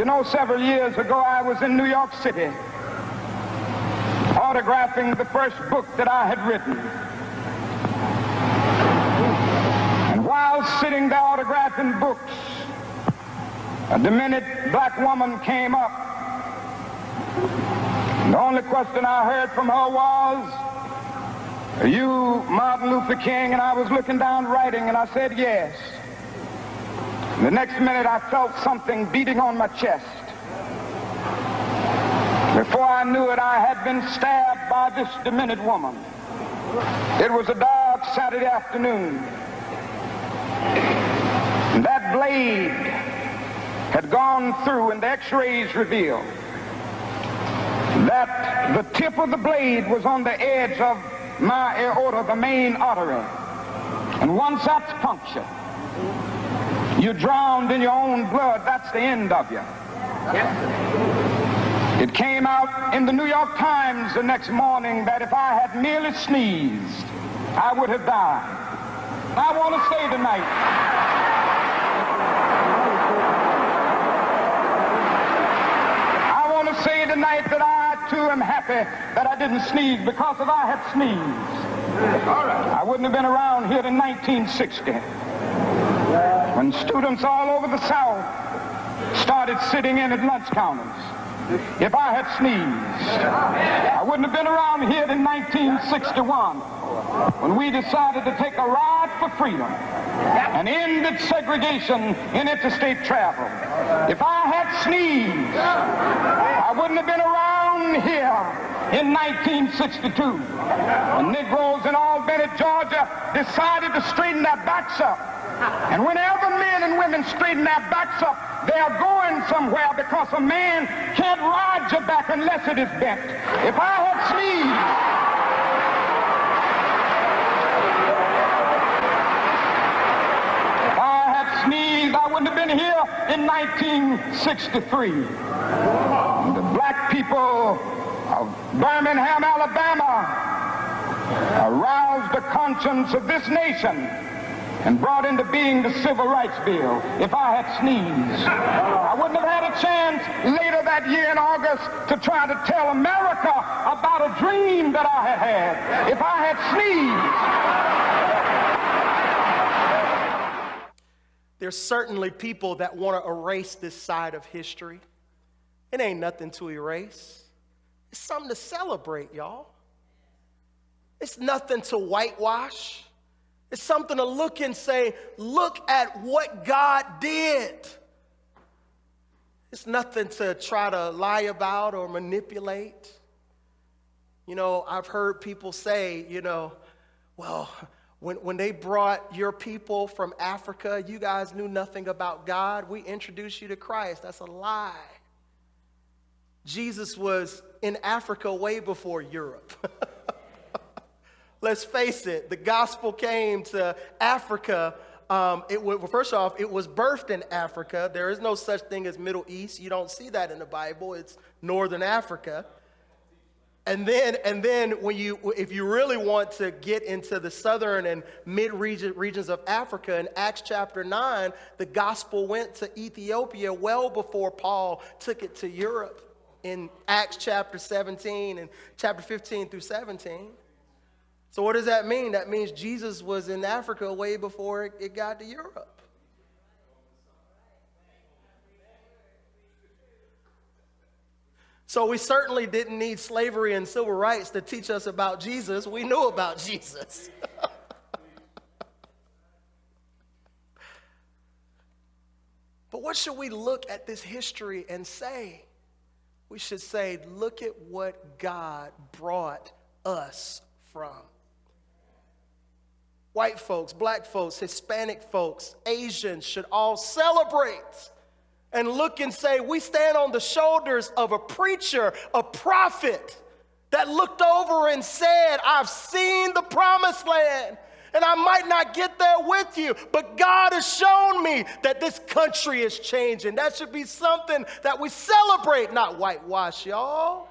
You know, several years ago, I was in New York City autographing the first book that I had written. And while sitting there autographing books, a demented black woman came up. The only question I heard from her was, "Are you Martin Luther King?" And I was looking down writing, and I said, "Yes." The next minute, I felt something beating on my chest. Before I knew it, I had been stabbed by this demented woman. It was a dark Saturday afternoon. And that blade had gone through, and the x-rays revealed that the tip of the blade was on the edge of my aorta, the main artery. And once that's punctured, you're drowned in your own blood. That's the end of you. It came out in the New York Times the next morning that if I had merely sneezed, I would have died. I want to say tonight, that I too am happy that I didn't sneeze, because if I had sneezed, I wouldn't have been around here in 1960 when students all over the South started sitting in at lunch counters. If I had sneezed, I wouldn't have been around here in 1961 when we decided to take a ride for freedom and ended segregation in interstate travel. If I had sneezed, I wouldn't have been around here in 1962 when Negroes in Albany, Georgia decided to straighten their backs up. And whenever men and women straighten their backs up, they are going somewhere, because a man can't ride your back unless it is bent. If I had sneezed, I wouldn't have been here in 1963. The black people of Birmingham, Alabama, aroused the conscience of this nation and brought into being the Civil Rights Bill. If I had sneezed, I wouldn't have had a chance later that year in August to try to tell America about a dream that I had had. If I had sneezed. There's certainly people that want to erase this side of history. It ain't nothing to erase. It's something to celebrate, y'all. It's nothing to whitewash. It's something to look and say, look at what God did. It's nothing to try to lie about or manipulate. You know, I've heard people say, well, when they brought your people from Africa, you guys knew nothing about God. We introduced you to Christ. That's a lie. Jesus was in Africa way before Europe. Let's face it, the gospel came to Africa. First off, it was birthed in Africa. There is no such thing as Middle East. You don't see that in the Bible. It's Northern Africa. And then if you really want to get into the southern and regions of Africa, in Acts chapter 9, the gospel went to Ethiopia well before Paul took it to Europe in Acts chapter 17 and chapter 15 through 17. So what does that mean? That means Jesus was in Africa way before it got to Europe. So we certainly didn't need slavery and civil rights to teach us about Jesus. We knew about Jesus. But what should we look at this history and say? We should say, look at what God brought us from. White folks, black folks, Hispanic folks, Asians should all celebrate and look and say, we stand on the shoulders of a preacher, a prophet that looked over and said, I've seen the promised land, and I might not get there with you, but God has shown me that this country is changing. That should be something that we celebrate, not whitewash, y'all.